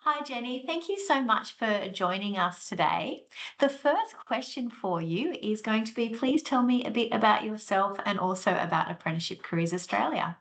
Hi, Jenny. Thank you so much for joining us today. The first question for you is going to be please tell me a bit about yourself and also about Apprenticeship Careers Australia.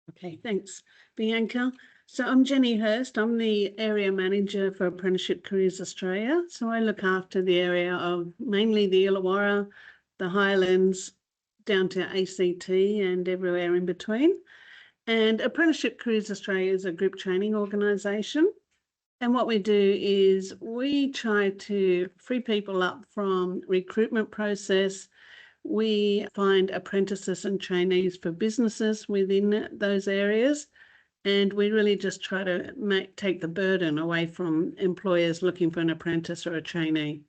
Okay, thanks, Bianca. So I'm Jenny Hurst. I'm the area manager for Apprenticeship Careers Australia. So I look after the area of mainly the Illawarra, the Highlands, down to ACT and everywhere in between. And Apprenticeship Careers Australia is a group training organisation. And what we do is we try to free people up from recruitment process. We find apprentices and trainees for businesses within those areas. And we really just try to take the burden away from employers looking for an apprentice or a trainee.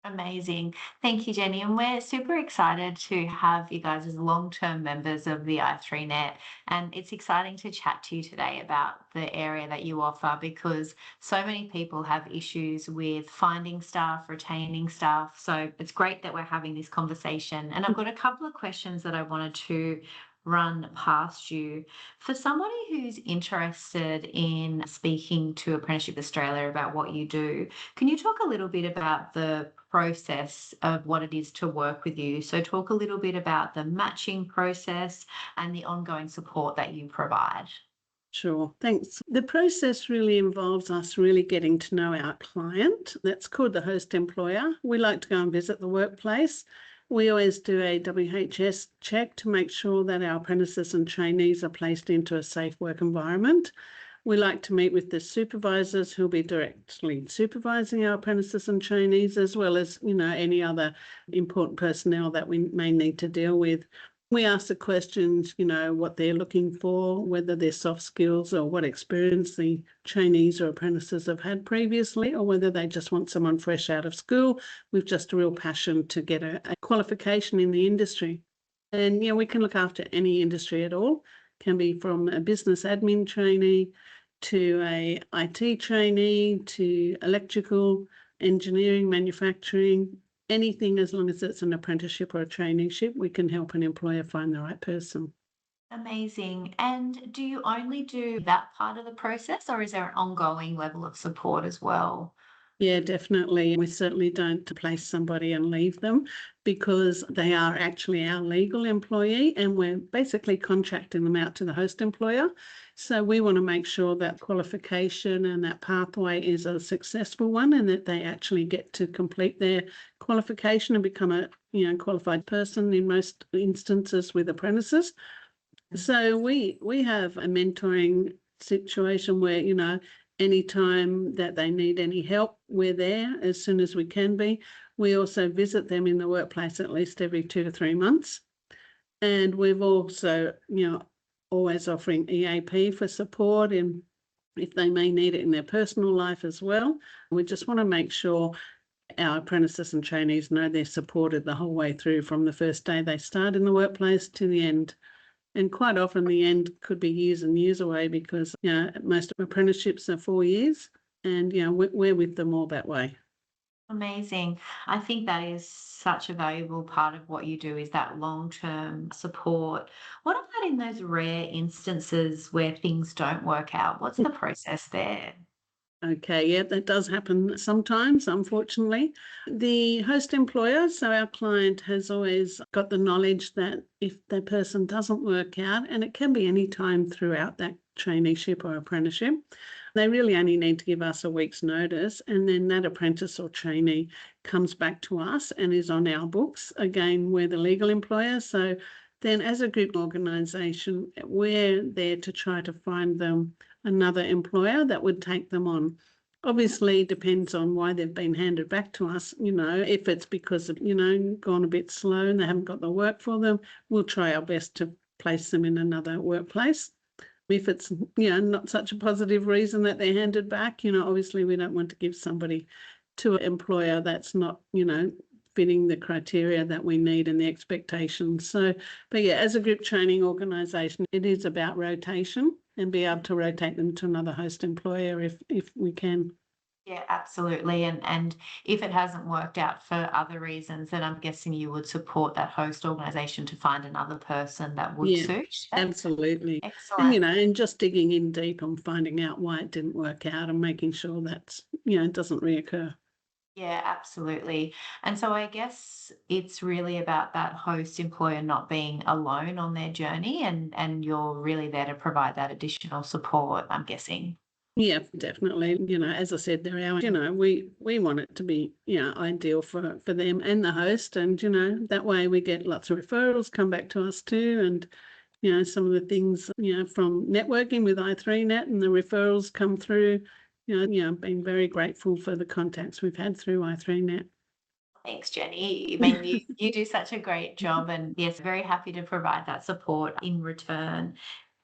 Amazing. Thank you, Jenny. And we're super excited to have you guys as long-term members of the i3net. And it's exciting to chat to you today about the area that you offer because so many people have issues with finding staff, retaining staff. So it's great that we're having this conversation. And I've got a couple of questions that I wanted to run past you. For somebody who's interested in speaking to Apprenticeship Australia about what you do, can you talk a little bit about the process of what it is to work with you? So, talk a little bit about the matching process and the ongoing support that you provide. Sure, thanks. The process really involves us really getting to know our client. That's called the host employer. We like to go and visit the workplace. We always do a WHS check to make sure that our apprentices and trainees are placed into a safe work environment. We like to meet with the supervisors who'll be directly supervising our apprentices and trainees, as well as, any other important personnel that we may need to deal with. We ask the questions, what they're looking for, whether they're soft skills or what experience the trainees or apprentices have had previously, or whether they just want someone fresh out of school with just a real passion to get a qualification in the industry. And, we can look after any industry at all. It can be from a business admin trainee to a IT trainee to electrical, engineering, manufacturing, anything as long as it's an apprenticeship or a traineeship, we can help an employer find the right person. Amazing. And do you only do that part of the process, or is there an ongoing level of support as well? Yeah, definitely. We certainly don't place somebody and leave them because they are actually our legal employee and we're basically contracting them out to the host employer. So we want to make sure that qualification and that pathway is a successful one and that they actually get to complete their qualification and become a qualified person in most instances with apprentices. So we have a mentoring situation where, anytime that they need any help, we're there as soon as we can be. We also visit them in the workplace at least every 2 to 3 months. And we've also, always offering EAP for support and if they may need it in their personal life as well. We just want to make sure our apprentices and trainees know they're supported the whole way through from the first day they start in the workplace to the end. And quite often the end could be years and years away because, most apprenticeships are 4 years and, we're with them all that way. Amazing. I think that is such a valuable part of what you do is that long-term support. What about in those rare instances where things don't work out? What's the process there? Okay, yeah, that does happen sometimes, unfortunately. The host employer, so our client, has always got the knowledge that if the person doesn't work out, and it can be any time throughout that traineeship or apprenticeship, they really only need to give us a week's notice, and then that apprentice or trainee comes back to us and is on our books. Again, we're the legal employer, so then as a group organisation, we're there to try to find them another employer that would take them on. Obviously, it depends on why they've been handed back to us. If it's because of, gone a bit slow and they haven't got the work for them, we'll try our best to place them in another workplace. If it's, not such a positive reason that they're handed back, obviously we don't want to give somebody to an employer that's not, fitting the criteria that we need and the expectations. So, but yeah, as a group training organisation, it is about rotation and be able to rotate them to another host employer if we can. Yeah, absolutely. And if it hasn't worked out for other reasons, then I'm guessing you would support that host organisation to find another person that would Yeah, suit. That's absolutely. And, excellent. and just digging in deep on finding out why it didn't work out and making sure that's, it doesn't reoccur. Yeah, absolutely. And so I guess it's really about that host employer not being alone on their journey, and you're really there to provide that additional support, I'm guessing. Yeah, definitely. As I said, they're our, we want it to be, ideal for them and the host. And, that way we get lots of referrals come back to us too. And, some of the things, from networking with i3net and the referrals come through, being very grateful for the contacts we've had through i3net. Thanks, Jenny. I mean, you do such a great job, and yes, very happy to provide that support in return.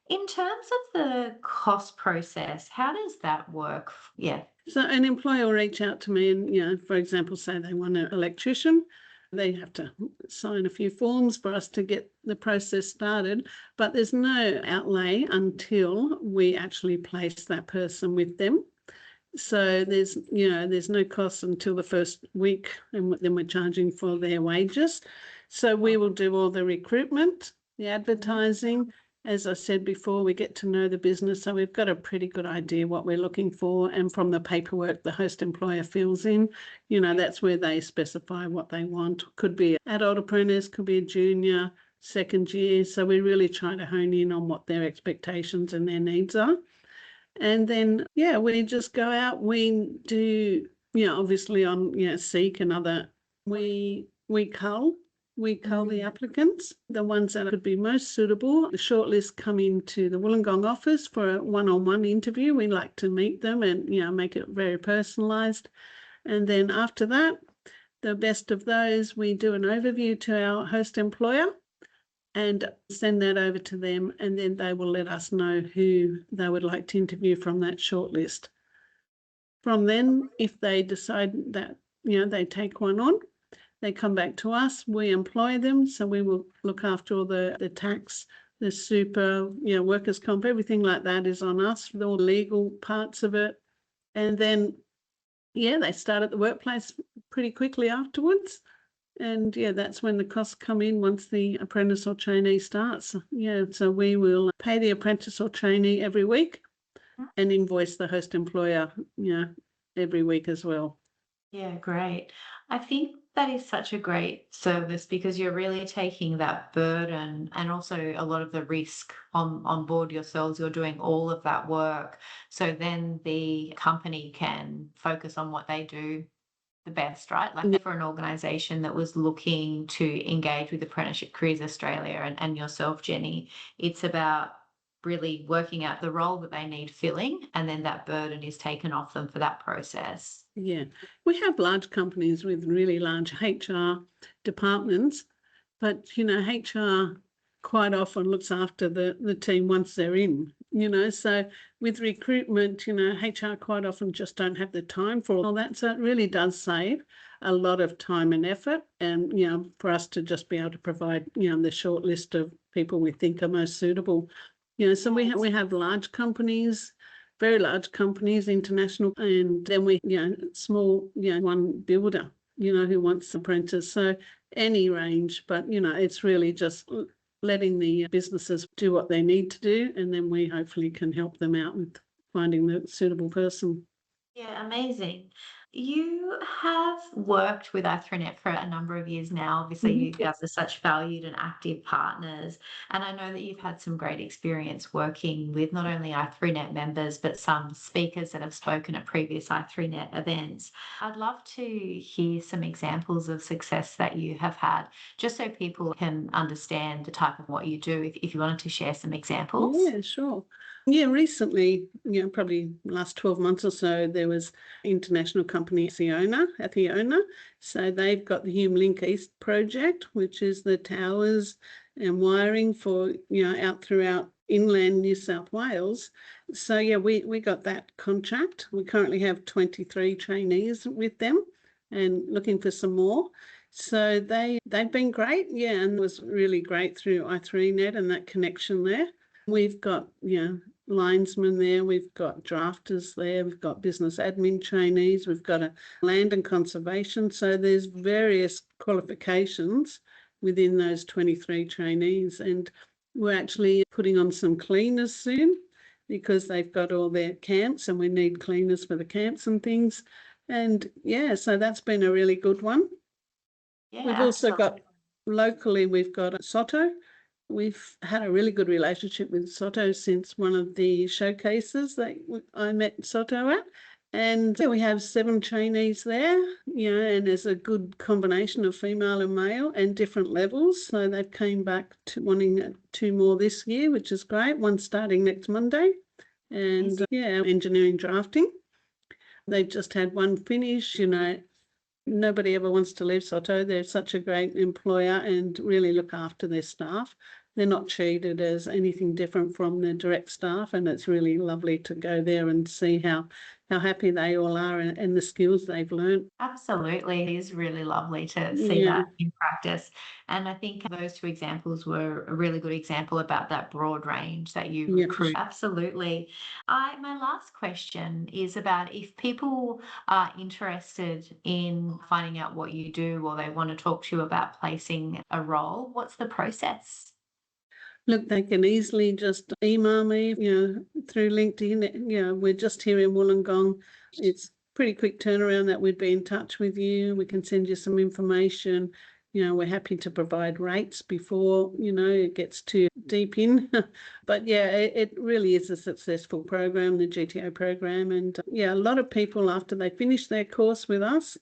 In terms of the cost process, how does that work? Yeah. So an employer will reach out to me and, for example, say they want an electrician. They have to sign a few forms for us to get the process started, but there's no outlay until we actually place that person with them. So there's no cost until the first week, and then we're charging for their wages. So we will do all the recruitment, the advertising. As I said before, we get to know the business, so we've got a pretty good idea what we're looking for. And from the paperwork the host employer fills in, that's where they specify what they want. Could be an adult apprentice, could be a junior, second year. So we really try to hone in on what their expectations and their needs are. And then, we just go out, we do, obviously on, Seek and other, we cull the applicants, the ones that could be most suitable. The shortlist come into the Wollongong office for a one-on-one interview. We like to meet them and, make it very personalised. And then after that, the best of those, we do an overview to our host employer and send that over to them, and then they will let us know who they would like to interview from that shortlist. From then, if they decide that, they take one on, they come back to us, we employ them, so we will look after all the tax, the super, workers' comp, everything like that is on us, all the legal parts of it. And then, they start at the workplace pretty quickly afterwards. And that's when the costs come in once the apprentice or trainee starts. So we will pay the apprentice or trainee every week and invoice the host employer, every week as well. Yeah, great. I think that is such a great service because you're really taking that burden and also a lot of the risk on board yourselves. You're doing all of that work. So then the company can focus on what they do the best, right? Like for an organisation that was looking to engage with Apprenticeship Careers Australia and yourself, Jenny, it's about really working out the role that they need filling, and then that burden is taken off them for that process. Yeah, we have large companies with really large HR departments, but HR quite often looks after the team once they're in, so with recruitment, HR quite often just don't have the time for all that. So it really does save a lot of time and effort, and for us to just be able to provide the short list of people we think are most suitable. So we have large companies, very large companies, international, and then we small one builder who wants apprentice. So any range, but it's really just letting the businesses do what they need to do, and then we hopefully can help them out with finding the suitable person. Yeah, amazing. You have worked with i3net for a number of years now. Obviously, you guys are such valued and active partners. And I know that you've had some great experience working with not only i3net members, but some speakers that have spoken at previous i3net events. I'd love to hear some examples of success that you have had, just so people can understand the type of what you do, if you wanted to share some examples. Yeah, sure. Yeah, recently, probably last 12 months or so, there was international company Athiona. So they've got the Hume Link East project, which is the towers and wiring for, out throughout inland New South Wales. So we got that contract. We currently have 23 trainees with them and looking for some more. So they've been great, and it was really great through i3net and that connection there. We've got, linesmen there, we've got drafters there, we've got business admin trainees, we've got a land and conservation. So there's various qualifications within those 23 trainees. And we're actually putting on some cleaners soon because they've got all their camps and we need cleaners for the camps and things. And yeah, so that's been a really good one. Yeah, We've also absolutely. got locally, we've got Soto. We've had a really good relationship with Soto since one of the showcases that I met Soto at. And yeah, we have 7 trainees there, and there's a good combination of female and male and different levels. So they've came back to wanting 2 more this year, which is great. One starting next Monday. And engineering drafting. They've just had one finish, nobody ever wants to leave Soto. They're such a great employer and really look after their staff. They're not treated as anything different from their direct staff, and it's really lovely to go there and see how happy they all are and the skills they've learned. Absolutely. It is really lovely to see Yeah, that in practice. And I think those 2 examples were a really good example about that broad range that you yeah. recruit. Absolutely. My last question is about if people are interested in finding out what you do or they want to talk to you about placing a role, what's the process? Look, they can easily just email me, through LinkedIn. We're just here in Wollongong. It's pretty quick turnaround that we'd be in touch with you. We can send you some information. We're happy to provide rates before, it gets too deep in. But yeah, it really is a successful program, the GTO program. And a lot of people after they finish their course with us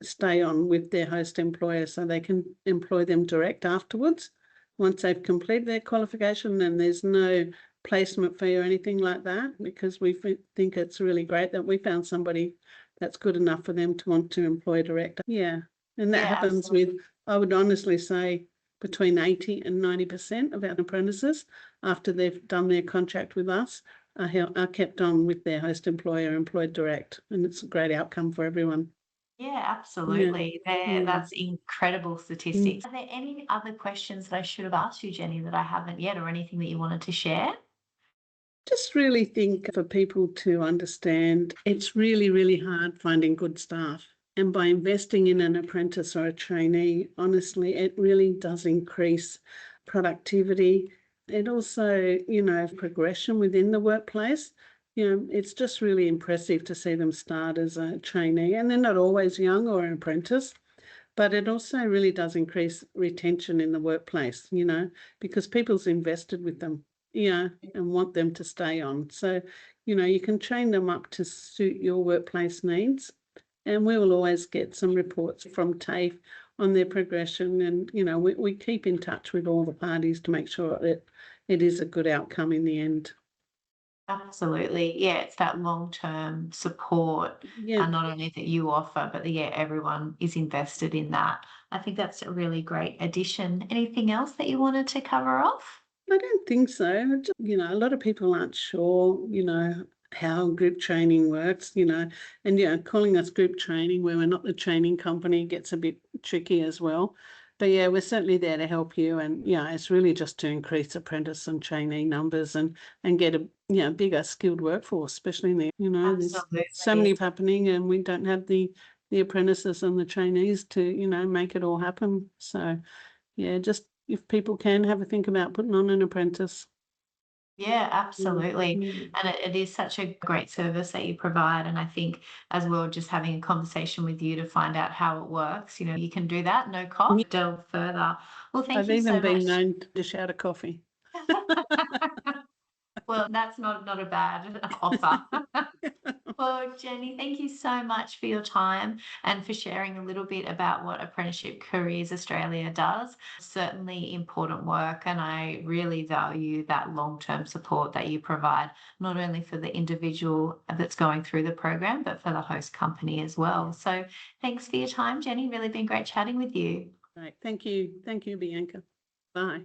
stay on with their host employer so they can employ them direct afterwards. Once they've completed their qualification, then there's no placement fee or anything like that, because we think it's really great that we found somebody that's good enough for them to want to employ direct. Yeah, and that Yeah, happens with, absolutely. I would honestly say, between 80 and 90% of our apprentices, after they've done their contract with us, are kept on with their host employer, employed direct, and it's a great outcome for everyone. Yeah, Yeah. absolutely. There, Mm. that's incredible Mm. statistics. Are there any other questions that I should have asked you, Jenny, that I haven't yet, or anything that you wanted to share? Just really think for people to understand it's really, really hard finding good staff. And by investing in an apprentice or a trainee, honestly, it really does increase productivity. It also, progression within the workplace. It's just really impressive to see them start as a trainee, and they're not always young or an apprentice. But it also really does increase retention in the workplace, because people's invested with them, and want them to stay on. So, you can train them up to suit your workplace needs. And we will always get some reports from TAFE on their progression. And, we keep in touch with all the parties to make sure that it is a good outcome in the end. Absolutely. Yeah, it's that long-term support, Yeah. not only that you offer, but that, yeah, everyone is invested in that. I think that's a really great addition. Anything else that you wanted to cover off? I don't think so. A lot of people aren't sure, how group training works, and, calling us group training where we're not the training company gets a bit tricky as well. But yeah, we're certainly there to help you. And it's really just to increase apprentice and trainee numbers and get a, bigger skilled workforce, especially in the, there's so Absolutely. many happening and we don't have the apprentices and the trainees to, make it all happen. So yeah, just if people can have a think about putting on an apprentice. Yeah, Mm, absolutely. mm. And it is such a great service that you provide. And I think as well, just having a conversation with you to find out how it works, you can do that, no Yeah, cost, delve further. Well, thank I've you even so been much. known to dish out a coffee. Well, that's not a bad offer. Well, Jenny, thank you so much for your time and for sharing a little bit about what Apprenticeship Careers Australia does. Certainly important work, and I really value that long-term support that you provide, not only for the individual that's going through the program, but for the host company as well. So thanks for your time, Jenny. Really been great chatting with you. Right. Thank you. Thank you, Bianca. Bye.